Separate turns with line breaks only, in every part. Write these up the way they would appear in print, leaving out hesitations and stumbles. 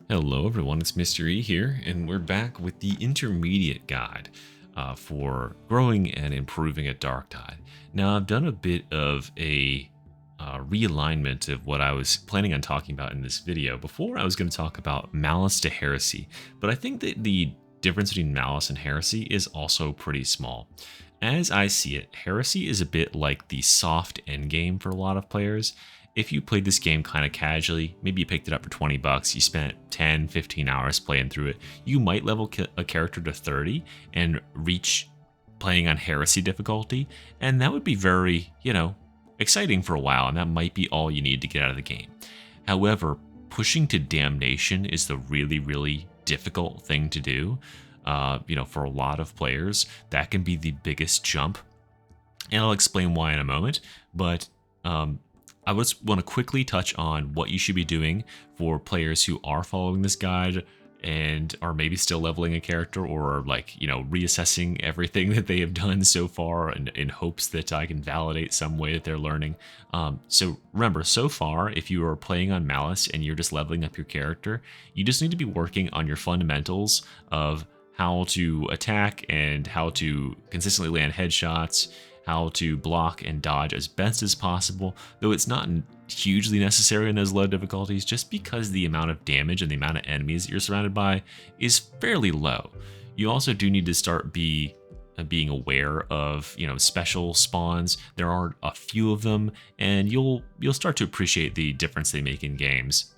Hello everyone, it's Mr. E here, and we're back with the intermediate guide for growing and improving at Darktide. Now, I've done a bit of a realignment of what I was planning on talking about in this video. Before, I was going to talk about Malice to Heresy, but I think that the difference between Malice and Heresy is also pretty small. As I see it, Heresy is a bit like the soft endgame for a lot of players. If you played this game kind of casually, maybe you picked it up for 20 bucks, you spent 10, 15 hours playing through it, you might level a character to 30 and reach playing on Heresy difficulty, and that would be very, exciting for a while, and that might be all you need to get out of the game. However, pushing to Damnation is the really, really difficult thing to do. For a lot of players, that can be the biggest jump, and I'll explain why in a moment, but I just want to quickly touch on what you should be doing for players who are following this guide and are maybe still leveling a character or are reassessing everything that they have done so far in hopes that I can validate some way that they're learning. So remember, so far, if you are playing on Malice and you're just leveling up your character, you just need to be working on your fundamentals of how to attack and how to consistently land headshots, how to block and dodge as best as possible, though it's not hugely necessary in those low difficulties just because the amount of damage and the amount of enemies that you're surrounded by is fairly low. You also do need to start being aware of special spawns. There are a few of them, and you'll start to appreciate the difference they make in games.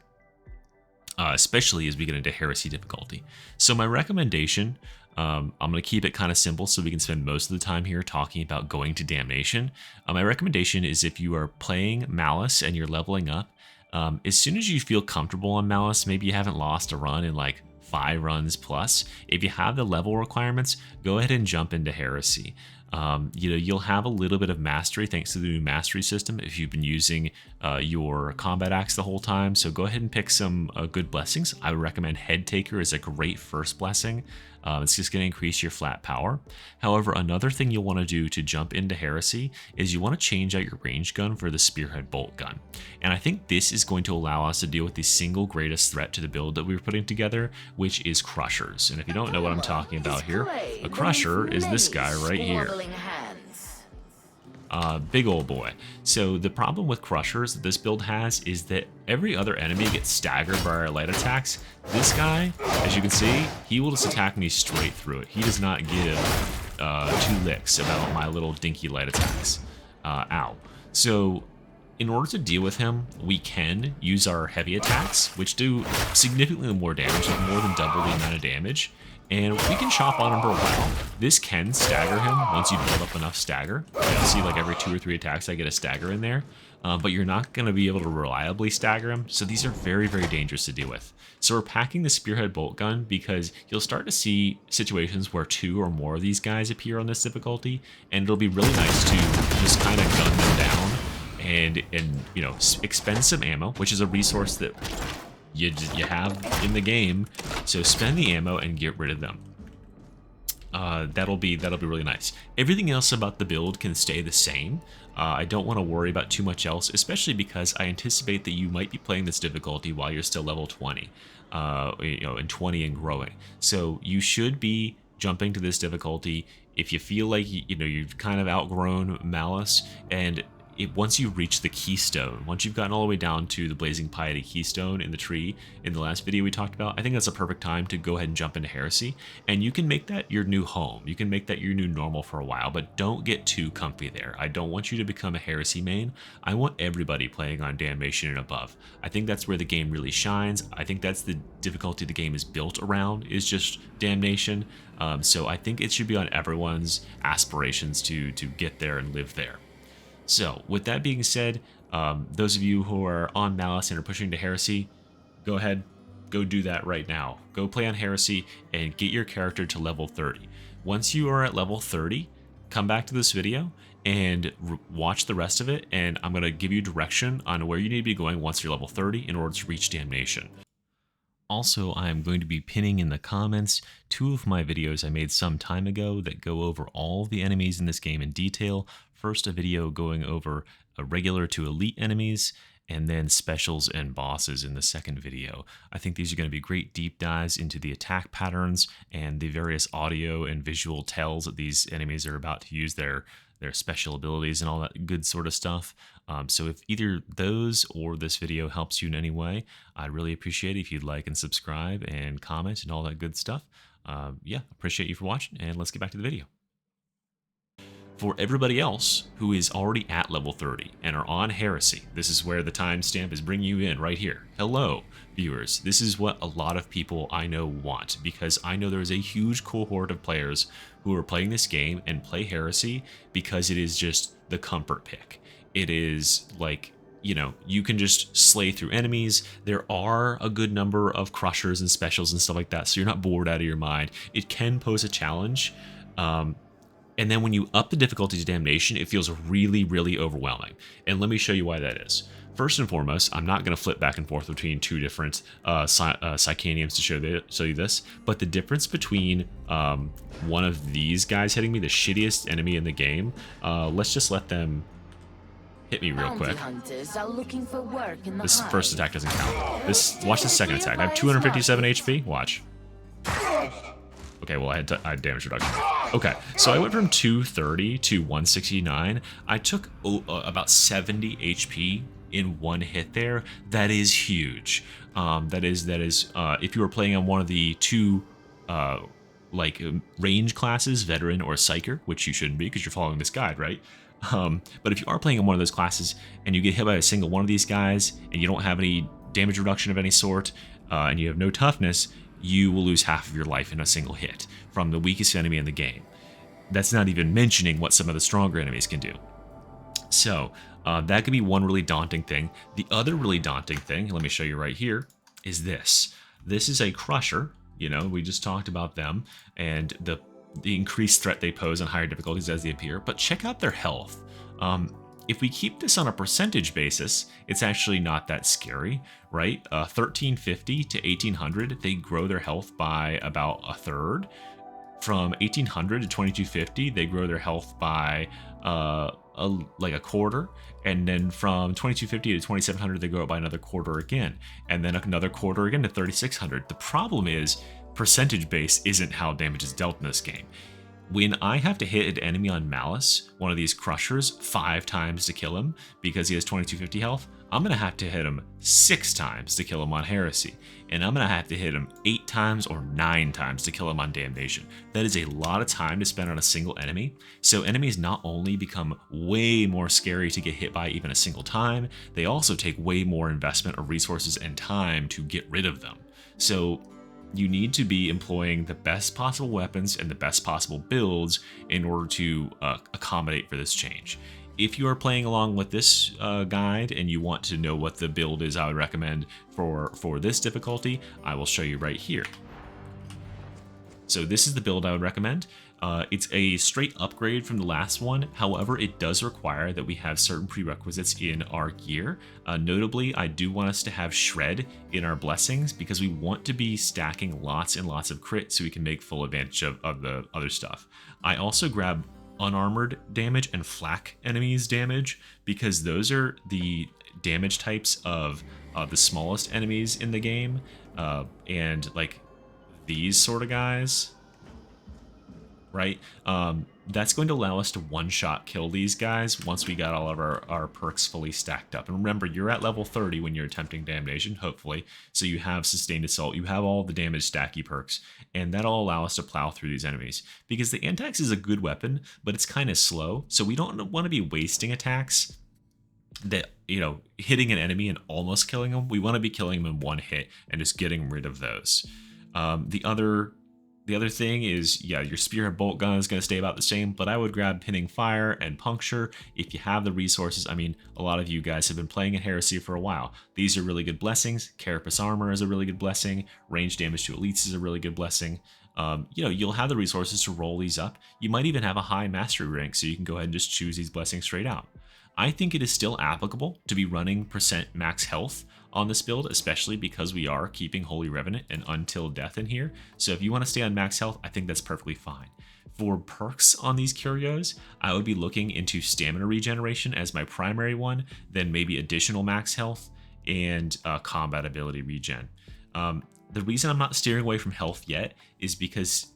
Especially as we get into Heresy difficulty. So my recommendation, I'm going to keep it kind of simple so we can spend most of the time here talking about going to Damnation. My recommendation is if you are playing Malice and you're leveling up, as soon as you feel comfortable on Malice, maybe you haven't lost a run in like 5 runs plus, if you have the level requirements, go ahead and jump into Heresy. You'll have a little bit of mastery thanks to the new mastery system if you've been using your combat axe the whole time. So go ahead and pick some good blessings. I would recommend Head Taker is a great first blessing. It's just going to increase your flat power. However, another thing you'll want to do to jump into Heresy is you want to change out your range gun for the Spearhead Bolt gun. And I think this is going to allow us to deal with the single greatest threat to the build that we were putting together, which is Crushers. And if you don't know what I'm talking about here, a Crusher is this guy right here. Big old boy. So the problem with Crushers that this build has is that every other enemy gets staggered by our light attacks. This guy, as you can see, he will just attack me straight through it. He does not give 2 licks about my little dinky light attacks. Ow. So in order to deal with him, we can use our heavy attacks, which do significantly more damage, like more than double the amount of damage. And we can chop on him for a while. This can stagger him once you build up enough stagger. You'll see like every 2 or 3 attacks I get a stagger in there. But you're not going to be able to reliably stagger him, so these are very, very dangerous to deal with. So we're packing the Spearhead Bolt gun because you'll start to see situations where 2 or more of these guys appear on this difficulty, and it'll be really nice to just kind of gun them down and expend some ammo, which is a resource that you have in the game, so spend the ammo and get rid of them. That'll be really nice. Everything else about the build can stay the same. I don't want to worry about too much else, especially because I anticipate that you might be playing this difficulty while you're still level 20, and 20 and growing. So you should be jumping to this difficulty if you feel like you've kind of outgrown Malice, and once you reach the keystone, once you've gotten all the way down to the Blazing Piety keystone in the tree in the last video we talked about, I think that's a perfect time to go ahead and jump into Heresy. And you can make that your new home. You can make that your new normal for a while, but don't get too comfy there. I don't want you to become a Heresy main. I want everybody playing on Damnation and above. I think that's where the game really shines. I think that's the difficulty the game is built around, is just Damnation. So I think it should be on everyone's aspirations to get there and live there. So, with that being said, those of you who are on Malice and are pushing to Heresy, go ahead, go do that right now. Go play on Heresy and get your character to level 30. Once you are at level 30, come back to this video and watch the rest of it, and I'm going to give you direction on where you need to be going once you're level 30 in order to reach Damnation. Also, I am going to be pinning in the comments 2 of my videos I made some time ago that go over all the enemies in this game in detail. First, a video going over regular to elite enemies, and then specials and bosses in the second video. I think these are going to be great deep dives into the attack patterns and the various audio and visual tells that these enemies are about to use their special abilities and all that good sort of stuff. So if either those or this video helps you in any way, I'd really appreciate it if you'd like and subscribe and comment and all that good stuff. Yeah, appreciate you for watching, and let's get back to the video. For everybody else who is already at level 30 and are on Heresy, this is where the timestamp is bringing you in right here. Hello, viewers. This is what a lot of people I know want, because I know there is a huge cohort of players who are playing this game and play Heresy because it is just the comfort pick. It is like, you know, you can just slay through enemies. There are a good number of crushers and specials and stuff like that, so you're not bored out of your mind. It can pose a challenge. And then when you up the difficulty to Damnation, it feels really, really overwhelming. And let me show you why that is. First and foremost, I'm not going to flip back and forth between two different Psychaniums to show you this, but the difference between one of these guys hitting me, the shittiest enemy in the game, let's just let them hit me real quick. This first attack doesn't count. Watch the second attack. I have 257 HP. Watch. Okay, well, I had damage reduction. Okay, so I went from 230 to 169. I took about 70 HP in one hit there. That is huge. That is if you were playing on one of the two range classes, veteran or psyker, which you shouldn't be because you're following this guide, right? But if you are playing on one of those classes and you get hit by a single one of these guys and you don't have any damage reduction of any sort, and you have no toughness, you will lose half of your life in a single hit from the weakest enemy in the game. That's not even mentioning what some of the stronger enemies can do. So that could be one really daunting thing. The other really daunting thing, let me show you right here, is this. This is a crusher. You know, we just talked about them and the increased threat they pose on higher difficulties as they appear, but check out their health. If we keep this on a percentage basis, it's actually not that scary, right? 1350 to 1800, they grow their health by about a third. From 1800 to 2250, they grow their health by like a quarter. And then from 2250 to 2700, they grow it by another quarter again. And then another quarter again to 3600. The problem is percentage base isn't how damage is dealt in this game. When I have to hit an enemy on Malice, one of these crushers, 5 times to kill him because he has 2250 health, I'm going to have to hit him 6 times to kill him on Heresy. And I'm going to have to hit him 8 times or 9 times to kill him on Damnation. That is a lot of time to spend on a single enemy. So enemies not only become way more scary to get hit by even a single time, they also take way more investment of resources and time to get rid of them. So you need to be employing the best possible weapons and the best possible builds in order to accommodate for this change. If you are playing along with this guide and you want to know what the build is I would recommend for this difficulty, I will show you right here. So this is the build I would recommend. It's a straight upgrade from the last one. However, it does require that we have certain prerequisites in our gear. Notably, I do want us to have Shred in our blessings because we want to be stacking lots and lots of crit so we can make full advantage of the other stuff. I also grab unarmored damage and flak enemies damage because those are the damage types of the smallest enemies in the game, and like these sort of guys, right? That's going to allow us to one-shot kill these guys once we got all of our perks fully stacked up. And remember, you're at level 30 when you're attempting Damnation, hopefully, so you have Sustained Assault, you have all the damage stacky perks, and that'll allow us to plow through these enemies. Because the Antax is a good weapon, but it's kind of slow, so we don't want to be wasting attacks that, you know, hitting an enemy and almost killing them. We want to be killing them in one hit and just getting rid of those. The other thing is, yeah, your Spearhead Bolt Gun is going to stay about the same, but I would grab Pinning Fire and Puncture if you have the resources. I mean, a lot of you guys have been playing at Heresy for a while. These are really good blessings. Carapace Armor is a really good blessing. Range damage to elites is a really good blessing. You know, you'll have the resources to roll these up. You might even have a high mastery rank, so you can go ahead and just choose these blessings straight out. I think it is still applicable to be running percent max health on this build, especially because we are keeping Holy Revenant and Until Death in here. So if you want to stay on max health, I think that's perfectly fine. For perks on these curios, I would be looking into stamina regeneration as my primary one, then maybe additional max health and combat ability regen. The reason I'm not steering away from health yet is because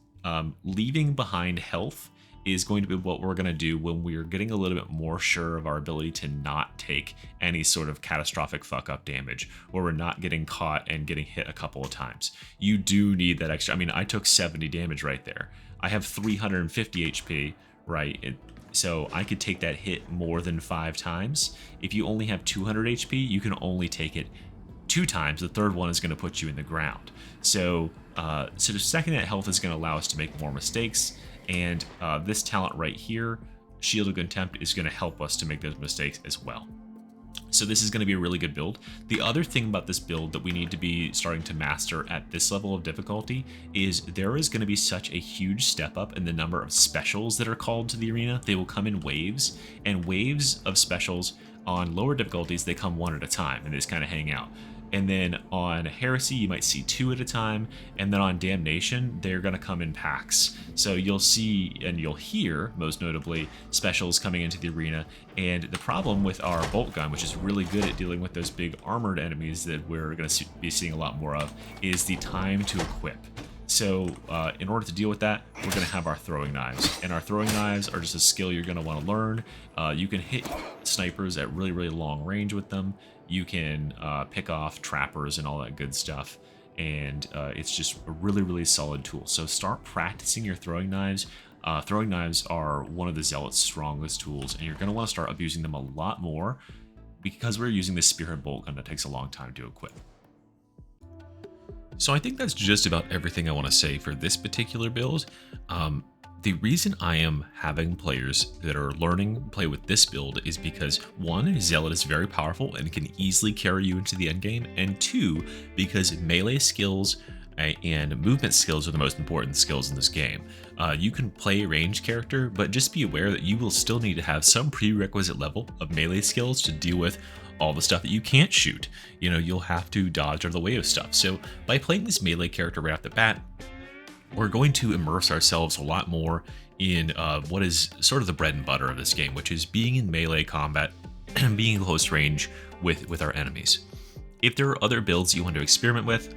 leaving behind health is going to be what we're going to do when we're getting a little bit more sure of our ability to not take any sort of catastrophic fuck up damage, where we're not getting caught and getting hit a couple of times. You do need that extra. I mean, I took 70 damage right there. I have 350 HP, right? So I could take that hit more than 5 times. If you only have 200 HP, you can only take it 2 times. The third one is going to put you in the ground. So the second that health is going to allow us to make more mistakes, and this talent right here, Shield of Contempt, is going to help us to make those mistakes as well. So this is going to be a really good build. The other thing about this build that we need to be starting to master at this level of difficulty is there is going to be such a huge step up in the number of specials that are called to the arena. They will come in waves, and waves of specials on lower difficulties, they come one at a time and they just kind of hang out. And then on Heresy, you might see 2 at a time. And then on Damnation, they're going to come in packs. So you'll see and you'll hear, most notably, specials coming into the arena. And the problem with our bolt gun, which is really good at dealing with those big armored enemies that we're going to be seeing a lot more of, is the time to equip. So in order to deal with that, we're going to have our throwing knives. And our throwing knives are just a skill you're going to want to learn. You can hit snipers at really, really long range with them. You can pick off trappers and all that good stuff. And it's just a really, really solid tool. So start practicing your throwing knives. Throwing knives are one of the Zealot's strongest tools, and you're going to want to start abusing them a lot more because we're using this Spearhead bolt gun that takes a long time to equip. So I think that's just about everything I want to say for this particular build. The reason I am having players that are learning to play with this build is because 1, Zealot is very powerful and can easily carry you into the endgame, and 2, because melee skills and movement skills are the most important skills in this game. You can play a ranged character, but just be aware that you will still need to have some prerequisite level of melee skills to deal with all the stuff that you can't shoot. You know, you'll have to dodge out of the way of stuff. So by playing this melee character right off the bat, we're going to immerse ourselves a lot more in what is sort of the bread and butter of this game, which is being in melee combat and being in close range with our enemies. If there are other builds you want to experiment with,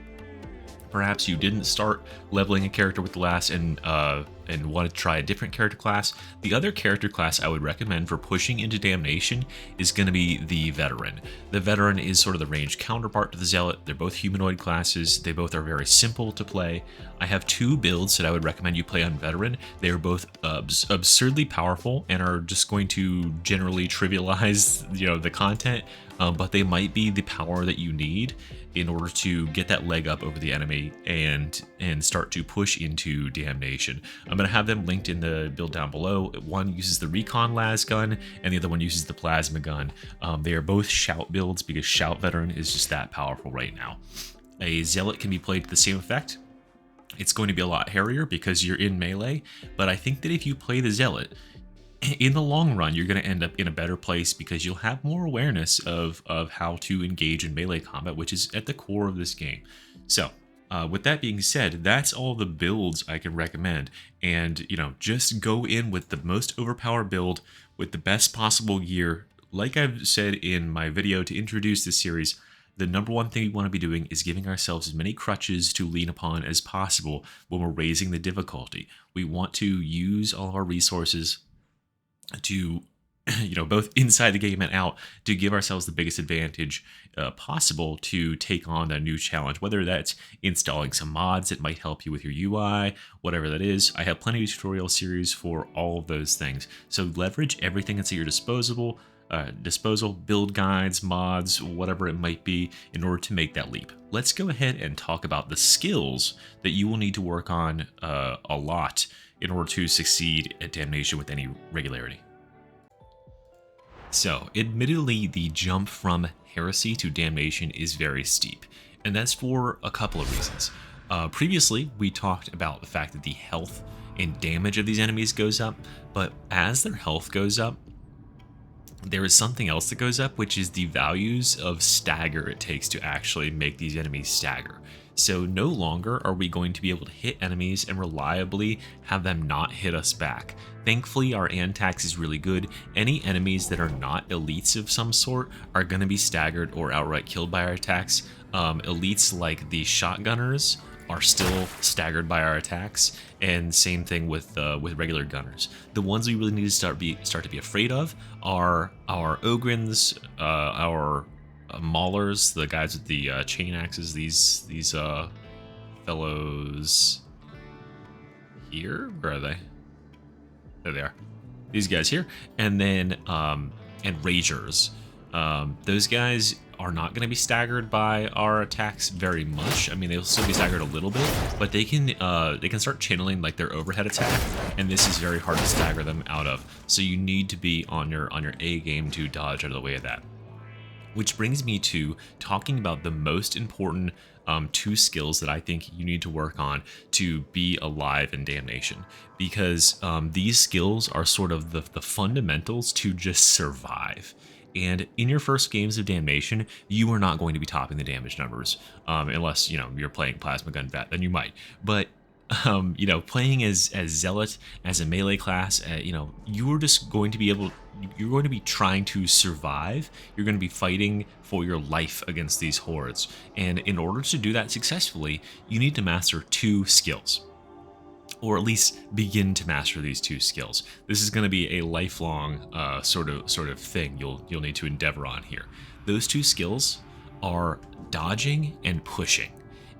perhaps you didn't start leveling a character with the last and want to try a different character class, the other character class I would recommend for pushing into Damnation is going to be the Veteran. The Veteran is sort of the ranged counterpart to the Zealot. They're both humanoid classes. They both are very simple to play. I have 2 builds that I would recommend you play on Veteran. They are both absurdly powerful and are just going to generally trivialize, the content, but they might be the power that you need in order to get that leg up over the enemy and start to push into Damnation. I'm going to have them linked in the build down below. One uses the Recon Las gun, and the other one uses the Plasma gun. They are both Shout builds because Shout Veteran is just that powerful right now. A Zealot can be played to the same effect. It's going to be a lot hairier because you're in melee, but I think that if you play the Zealot, in the long run, you're going to end up in a better place because you'll have more awareness of how to engage in melee combat, which is at the core of this game. So, with that being said, that's all the builds I can recommend. And, just go in with the most overpowered build with the best possible gear. Like I've said in my video to introduce this series, the number one thing we want to be doing is giving ourselves as many crutches to lean upon as possible when we're raising the difficulty. We want to use all of our resources to, both inside the game and out, to give ourselves the biggest advantage possible to take on a new challenge, whether that's installing some mods that might help you with your UI, whatever that is. I have plenty of tutorial series for all of those things. So leverage everything that's at your disposal, build guides, mods, whatever it might be, in order to make that leap. Let's go ahead and talk about the skills that you will need to work on a lot in order to succeed at Damnation with any regularity. So, admittedly, the jump from Heresy to Damnation is very steep, and that's for a couple of reasons. Previously, we talked about the fact that the health and damage of these enemies goes up, but as their health goes up, there is something else that goes up, which is the values of stagger it takes to actually make these enemies stagger. So no longer are we going to be able to hit enemies and reliably have them not hit us back. Thankfully, our antax is really good. Any enemies that are not elites of some sort are going to be staggered or outright killed by our attacks. Elites like the shotgunners are still staggered by our attacks, and same thing with regular gunners. The ones we really need to start to be afraid of are our ogrins, our maulers, the guys with the chain axes. These fellows here. Where are they? There they are. These guys here, and then and ragers. Those guys are not going to be staggered by our attacks very much. I mean, they'll still be staggered a little bit, but they can start channeling like their overhead attack, and this is very hard to stagger them out of. So you need to be on your A game to dodge out of the way of that. Which brings me to talking about the most important two skills that I think you need to work on to be alive in Damnation, because these skills are sort of the fundamentals to just survive. And in your first games of Damnation, you are not going to be topping the damage numbers, unless you're playing Plasma Gun Vet, then you might. But playing as Zealot, as a melee class, you're just going to be you're going to be trying to survive. You're going to be fighting for your life against these hordes. And in order to do that successfully, you need to master two skills, or at least begin to master these two skills. This is going to be a lifelong sort of thing you'll need to endeavor on here. Those two skills are dodging and pushing.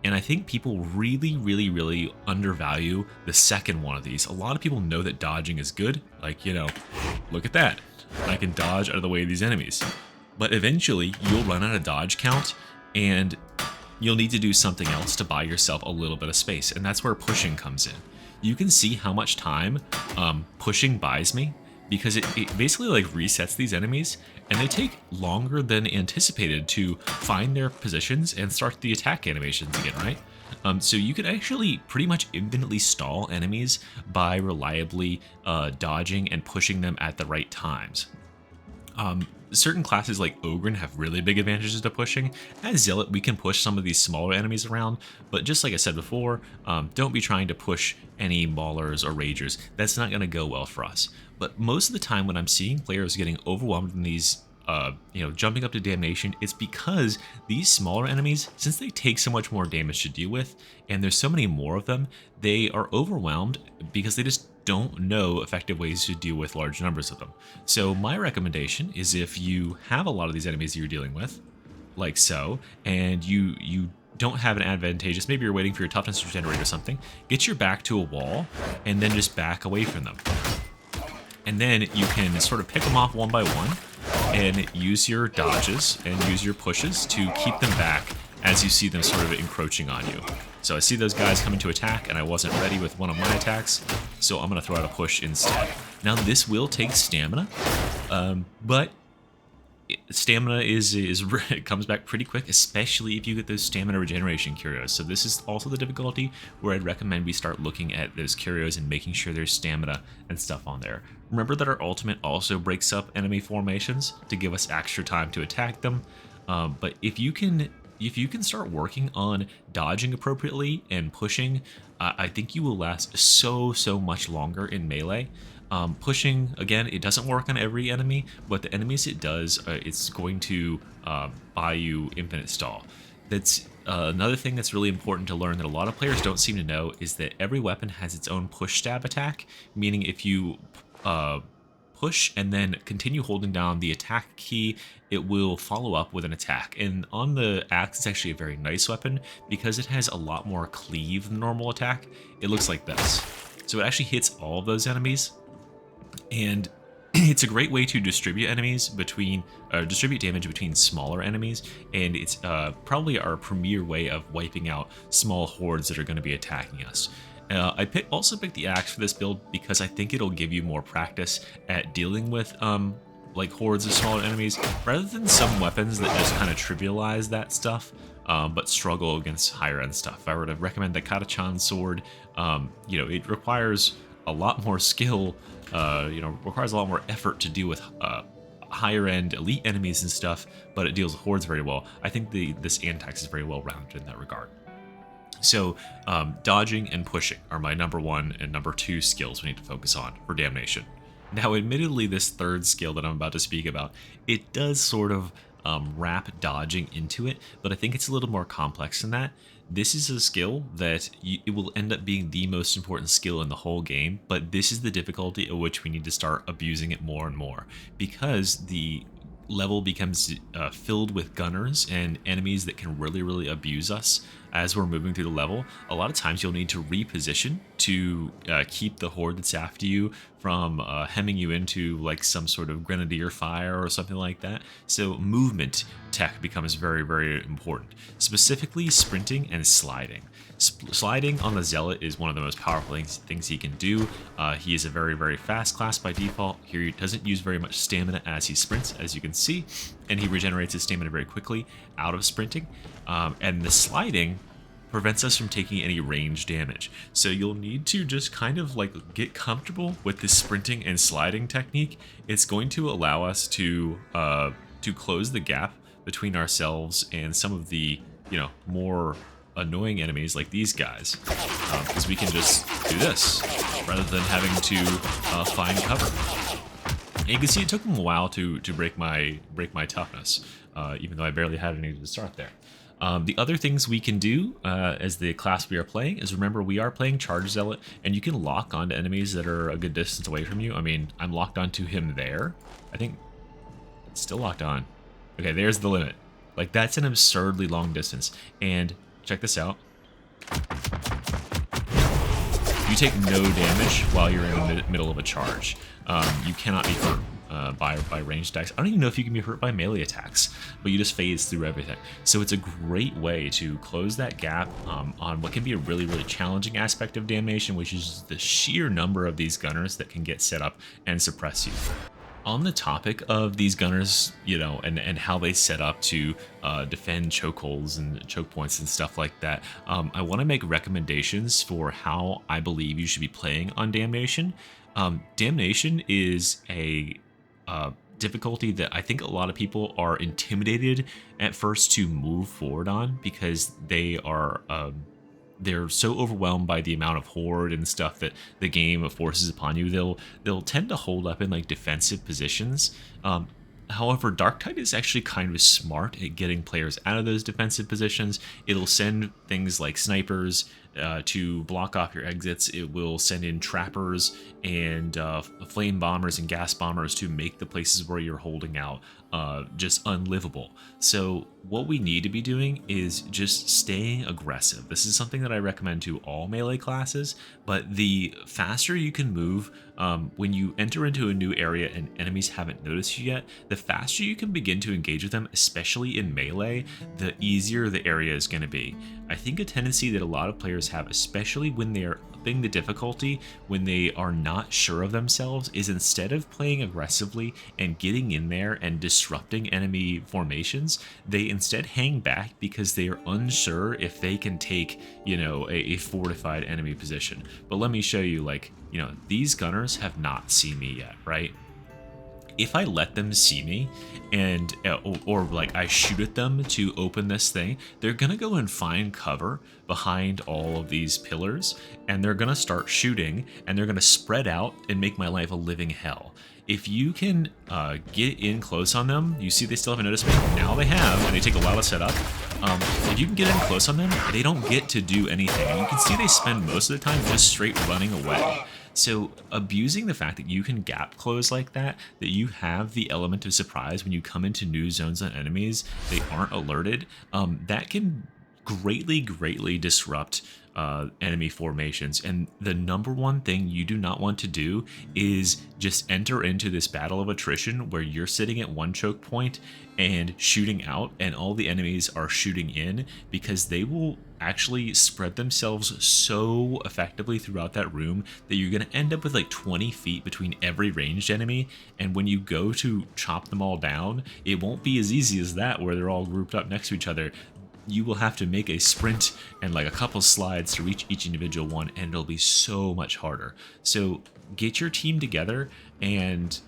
And I think people really undervalue the second one of these. A lot of people know that dodging is good. Like, look at that. I can dodge out of the way of these enemies. But eventually, you'll run out of dodge count, and you'll need to do something else to buy yourself a little bit of space. And that's where pushing comes in. You can see how much time pushing buys me, because it basically like resets these enemies, and they take longer than anticipated to find their positions and start the attack animations again, right? So you could actually pretty much infinitely stall enemies by reliably dodging and pushing them at the right times. Certain classes like Ogren have really big advantages to pushing. As Zealot, we can push some of these smaller enemies around, but just like I said before, don't be trying to push any maulers or ragers. That's not going to go well for us. But most of the time when I'm seeing players getting overwhelmed in these jumping up to Damnation, it's because these smaller enemies, since they take so much more damage to deal with, and there's so many more of them, they are overwhelmed because they just don't know effective ways to deal with large numbers of them. So my recommendation is, if you have a lot of these enemies that you're dealing with, like so, and you don't have an advantageous, maybe you're waiting for your toughness to generate or something, get your back to a wall and then just back away from them. And then you can sort of pick them off one by one and use your dodges and use your pushes to keep them back as you see them sort of encroaching on you. So I see those guys coming to attack, and I wasn't ready with one of my attacks, so I'm going to throw out a push instead. Now this will take stamina, but stamina it comes back pretty quick, especially if you get those stamina regeneration curios. So this is also the difficulty where I'd recommend we start looking at those curios and making sure there's stamina and stuff on there. Remember that our ultimate also breaks up enemy formations to give us extra time to attack them. But if you can start working on dodging appropriately and pushing, I think you will last so much longer in melee. Pushing, again, it doesn't work on every enemy, but the enemies it does, it's going to buy you infinite stall. That's another thing that's really important to learn that a lot of players don't seem to know, is that every weapon has its own push stab attack, meaning if you push and then continue holding down the attack key, it will follow up with an attack. And on the axe, it's actually a very nice weapon because it has a lot more cleave than normal attack. It looks like this. So it actually hits all of those enemies, and it's a great way to distribute damage between smaller enemies, and it's probably our premier way of wiping out small hordes that are going to be attacking us. I also picked the axe for this build because I think it'll give you more practice at dealing with like hordes of smaller enemies, rather than some weapons that just kind of trivialize that stuff, but struggle against higher end stuff. If I were to recommend the Katachan sword, it requires a lot more skill, requires a lot more effort to deal with higher end elite enemies and stuff, but it deals with hordes very well. I think this antax is very well rounded in that regard. So dodging and pushing are my number 1 and number 2 skills we need to focus on for Damnation. Now, admittedly, this third skill that I'm about to speak about, it does sort of wrap dodging into it, but I think it's a little more complex than that. This is a skill that it will end up being the most important skill in the whole game, but this is the difficulty at which we need to start abusing it more and more, because the level becomes filled with gunners and enemies that can really abuse us as we're moving through the level. A lot of times you'll need to reposition to keep the horde that's after you from hemming you into like some sort of grenadier fire or something like that. So movement tech becomes very important, specifically sprinting and sliding. Sliding on the Zealot is one of the most powerful things he can do. He is a very fast class by default. He doesn't use very much stamina as he sprints, as you can see, and he regenerates his stamina very quickly out of sprinting. And the sliding prevents us from taking any range damage. So you'll need to just kind of like get comfortable with this sprinting and sliding technique. It's going to allow us to close the gap between ourselves and some of the, more annoying enemies like these guys, because we can just do this rather than having to find cover. And you can see it took them a while to break my toughness, even though I barely had any to start there. The other things we can do as the class we are playing is, remember, we are playing Charge Zealot, and you can lock onto enemies that are a good distance away from you. I mean, I'm locked onto him there. I think it's still locked on. Okay, there's the limit. Like, that's an absurdly long distance. And check this out. You take no damage while you're in the middle of a charge. You cannot be hurt by ranged attacks. I don't even know if you can be hurt by melee attacks, but you just phase through everything. So it's a great way to close that gap on what can be a really challenging aspect of Damnation, which is the sheer number of these gunners that can get set up and suppress you. On the topic of these gunners, and how they set up to defend chokeholds and choke points and stuff like that, I want to make recommendations for how I believe you should be playing on Damnation. Damnation is a difficulty that I think a lot of people are intimidated at first to move forward on, because they're so overwhelmed by the amount of horde and stuff that the game forces upon you. They'll tend to hold up in like defensive positions. However, Darktide is actually kind of smart at getting players out of those defensive positions. It'll send things like snipers to block off your exits. It will send in trappers and flame bombers and gas bombers to make the places where you're holding out just unlivable. So what we need to be doing is just staying aggressive. This is something that I recommend to all melee classes, but the faster you can move when you enter into a new area and enemies haven't noticed you yet, the faster you can begin to engage with them, especially in melee, the easier the area is going to be. I think a tendency that a lot of players have, especially when they're upping the difficulty, when they are not sure of themselves, is instead of playing aggressively and getting in there and disrupting enemy formations, they instead hang back because they are unsure if they can take, a fortified enemy position. But let me show you, these gunners have not seen me yet, right? If I let them see me and or I shoot at them to open this thing, they're gonna go and find cover behind all of these pillars, and they're gonna start shooting, and they're gonna spread out and make my life a living hell. If you can get in close on them, you see they still haven't noticed me. Now they have, and they take a while to set up. If you can get in close on them, they don't get to do anything. And you can see they spend most of the time just straight running away. So abusing the fact that you can gap close like that you have the element of surprise when you come into new zones on enemies, they aren't alerted, that can greatly disrupt enemy formations. And the number one thing you do not want to do is just enter into this battle of attrition where you're sitting at one choke point and shooting out and all the enemies are shooting in, because they will actually spread themselves so effectively throughout that room that you're going to end up with like 20 feet between every ranged enemy. And when you go to chop them all down, it won't be as easy as that where they're all grouped up next to each other. You will have to make a sprint and like a couple slides to reach each individual one, and it'll be so much harder. So get your team together and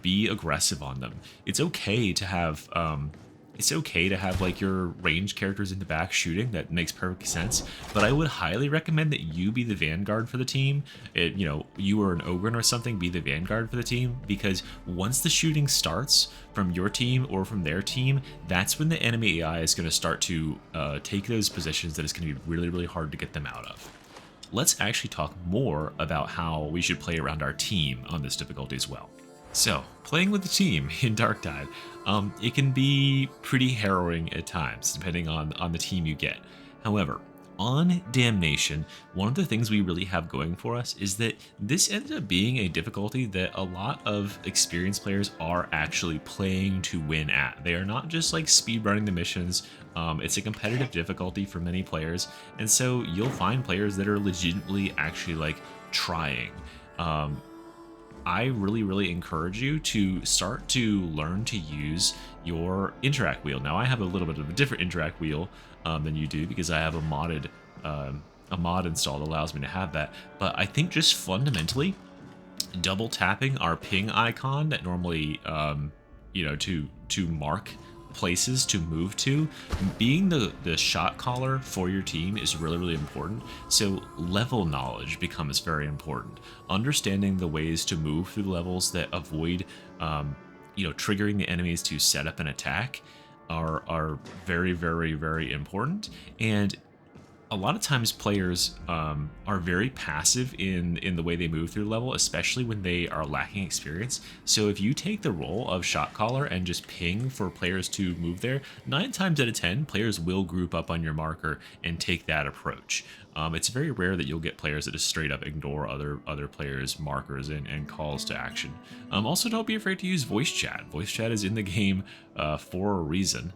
be aggressive on them. It's okay to have It's okay to have like your ranged characters in the back shooting. That makes perfect sense. But I would highly recommend that you be the vanguard for the team. You or an Ogren or something, be the vanguard for the team, because once the shooting starts from your team or from their team, that's when the enemy AI is going to start to take those positions that it's going to be really, really hard to get them out of. Let's actually talk more about how we should play around our team on this difficulty as well. So, playing with the team in Darktide, it can be pretty harrowing at times, depending on the team you get. However, on Damnation, one of the things we really have going for us is that this ends up being a difficulty that a lot of experienced players are actually playing to win at. They are not just like speedrunning the missions. It's a competitive difficulty for many players, and so you'll find players that are legitimately actually like trying. I really, really encourage you to start to learn to use your interact wheel. Now, I have a little bit of a different interact wheel than you do because I have a mod installed that allows me to have that. But I think just fundamentally, double tapping our ping icon that normally, to mark places to move to, being the shot caller for your team is really, really important. So level knowledge becomes very important. Understanding the ways to move through levels that avoid triggering the enemies to set up an attack are very, very, very important. And a lot of times players are very passive in the way they move through the level, especially when they are lacking experience. So if you take the role of shot caller and just ping for players to move there, 9 times out of 10 players will group up on your marker and take that approach. It's very rare that you'll get players that just straight up ignore other players' markers and calls to action. Also, don't be afraid to use voice chat. Voice chat is in the game for a reason.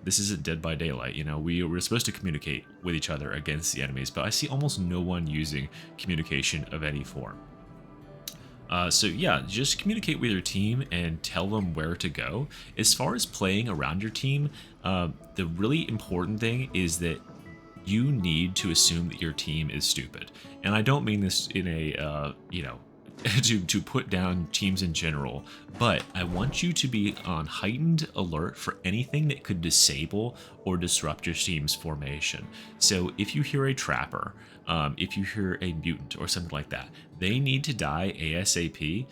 This isn't Dead by Daylight. We're supposed to communicate with each other against the enemies, but I see almost no one using communication of any form. So yeah, just communicate with your team and tell them where to go. As far as playing around your team, the really important thing is that you need to assume that your team is stupid. And I don't mean this in a, to put down teams in general, but I want you to be on heightened alert for anything that could disable or disrupt your team's formation. So if you hear a trapper, if you hear a mutant or something like that, they need to die ASAP.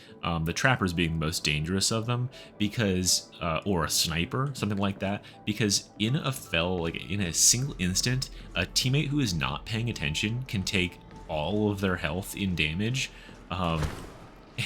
The trappers being the most dangerous of them, because or a sniper, something like that, because in a single instant, a teammate who is not paying attention can take all of their health in damage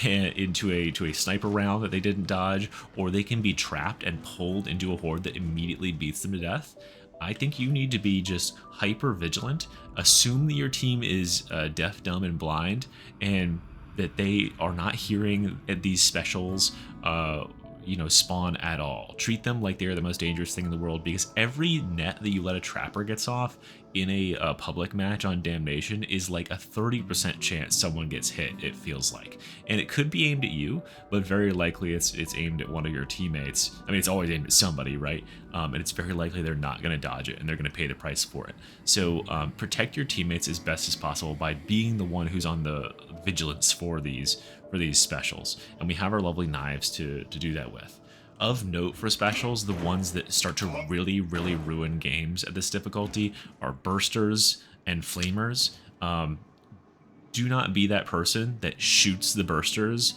into a sniper round that they didn't dodge, or they can be trapped and pulled into a horde that immediately beats them to death. I think you need to be just hyper vigilant, assume that your team is deaf, dumb, and blind, and that they are not hearing these specials spawn at all. Treat them like they're the most dangerous thing in the world, because every net that you let a trapper gets off in a public match on Damnation is like a 30% chance someone gets hit, it feels like. And it could be aimed at you, but very likely it's aimed at one of your teammates. I mean, it's always aimed at somebody, right? And it's very likely they're not going to dodge it, and they're going to pay the price for it. So protect your teammates as best as possible by being the one who's on the vigilance for these specials. And we have our lovely knives to do that with. Of note for specials, the ones that start to really, really ruin games at this difficulty are bursters and flamers. Do not be that person that shoots the bursters.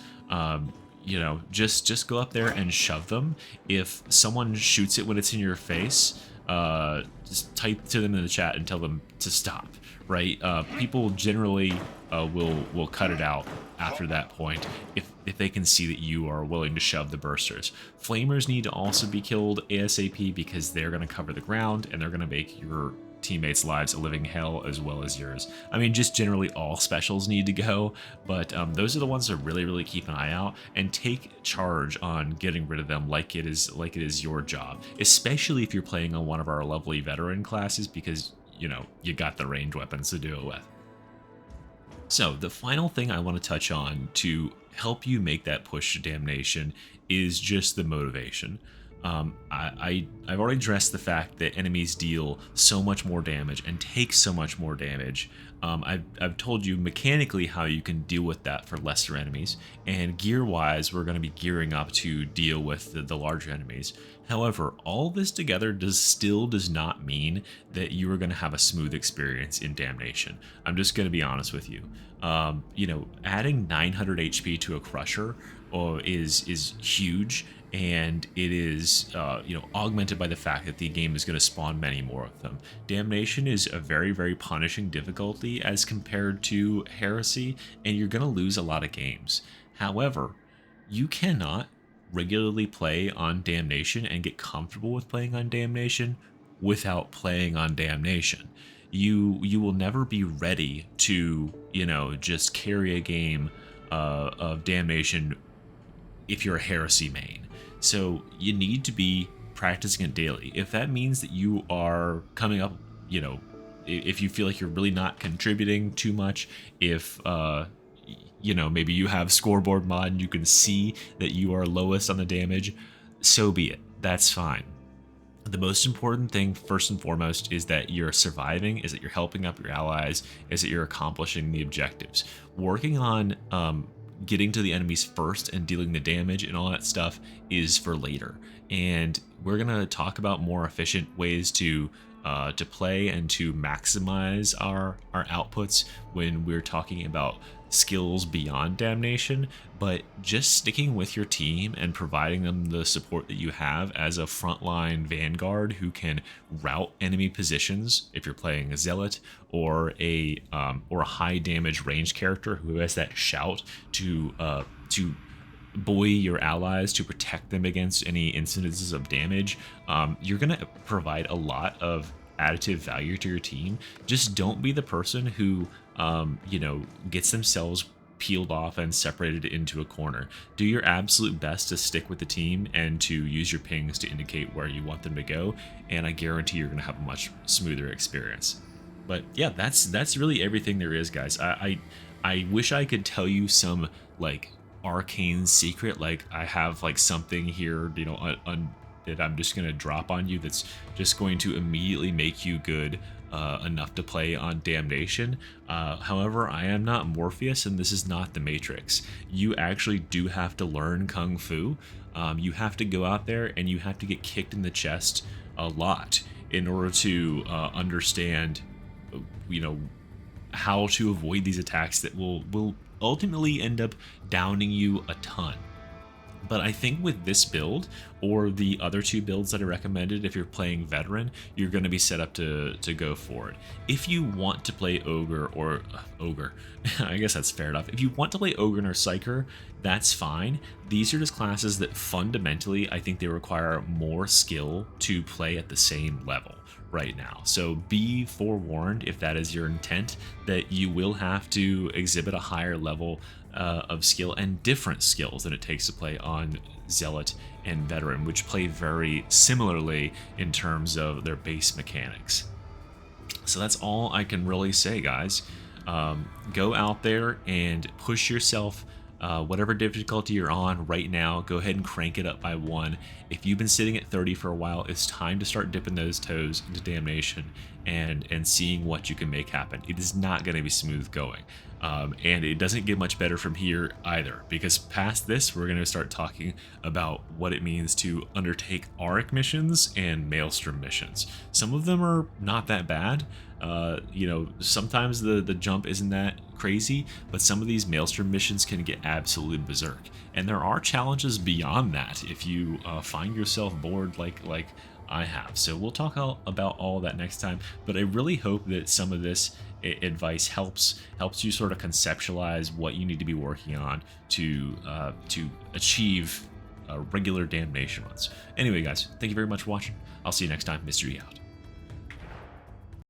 Just go up there and shove them. If someone shoots it when it's in your face, just type to them in the chat and tell them to stop. Right? People generally will cut it out after that point if they can see that you are willing to shove the bursters. Flamers need to also be killed ASAP, because they're going to cover the ground and they're going to make your teammates' lives a living hell as well as yours. I mean, just generally all specials need to go, but those are the ones that really, really keep an eye out and take charge on getting rid of them like it is your job, especially if you're playing on one of our lovely veteran classes, because you got the ranged weapons to do it with. So the final thing I want to touch on to help you make that push to Damnation is just the motivation. I've already addressed the fact that enemies deal so much more damage and take so much more damage. I've told you mechanically how you can deal with that for lesser enemies, and gear-wise, we're going to be gearing up to deal with the larger enemies. However, all this together does not mean that you are going to have a smooth experience in Damnation. I'm just going to be honest with you. Adding 900 HP to a Crusher is huge, and it is augmented by the fact that the game is going to spawn many more of them. Damnation is a very, very punishing difficulty as compared to Heresy, and you're going to lose a lot of games. However, you cannot regularly play on Damnation and get comfortable with playing on Damnation without playing on Damnation. You will never be ready to just carry a game of Damnation if you're a Heresy main. So you need to be practicing it daily. If that means that you are coming up, if you feel like you're really not contributing too much, if maybe you have scoreboard mod and you can see that you are lowest on the damage, so be it. That's fine. The most important thing, first and foremost, is that you're surviving, is that you're helping up your allies, is that you're accomplishing the objectives. Working on getting to the enemies first and dealing the damage and all that stuff is for later. And we're going to talk about more efficient ways to play and to maximize our outputs when we're talking about skills beyond Damnation, but just sticking with your team and providing them the support that you have as a frontline vanguard who can route enemy positions if you're playing a zealot or a high damage range character who has that shout to buoy your allies, to protect them against any incidences of damage. You're going to provide a lot of additive value to your team. Just don't be the person who gets themselves peeled off and separated into a corner. Do your absolute best to stick with the team and to use your pings to indicate where you want them to go, and I guarantee you're going to have a much smoother experience. But yeah, that's really everything there is, guys. I wish I could tell you some like arcane secret, like I have like something here, that I'm just going to drop on you that's just going to immediately make you good enough to play on Damnation. However, I am not Morpheus, and this is not the Matrix. You actually do have to learn Kung Fu. You have to go out there and you have to get kicked in the chest a lot in order to understand, how to avoid these attacks that will ultimately end up downing you a ton. But I think with this build, or the other two builds that I recommended, if you're playing Veteran, you're going to be set up to go for it. If you want to play Ogre, I guess that's fair enough. If you want to play Ogre or Psyker, that's fine. These are just classes that fundamentally, I think they require more skill to play at the same level right now. So be forewarned, if that is your intent, that you will have to exhibit a higher level of skill and different skills than it takes to play on Zealot and Veteran, which play very similarly in terms of their base mechanics. So that's all I can really say, guys. Go out there and push yourself. Whatever difficulty you're on right now, go ahead and crank it up by 1. If you've been sitting at 30 for a while, it's time to start dipping those toes into Damnation and seeing what you can make happen. It is not going to be smooth going. And it doesn't get much better from here either, because past this, we're going to start talking about what it means to undertake Auric missions and Maelstrom missions. Some of them are not that bad. Sometimes the jump isn't that crazy, but some of these Maelstrom missions can get absolutely berserk. And there are challenges beyond that if you find yourself bored like I have. So we'll talk about all that next time, but I really hope that some of this advice helps you sort of conceptualize what you need to be working on to achieve regular Damnation runs. Anyway, guys, thank you very much for watching. I'll see you next time. Mystery out.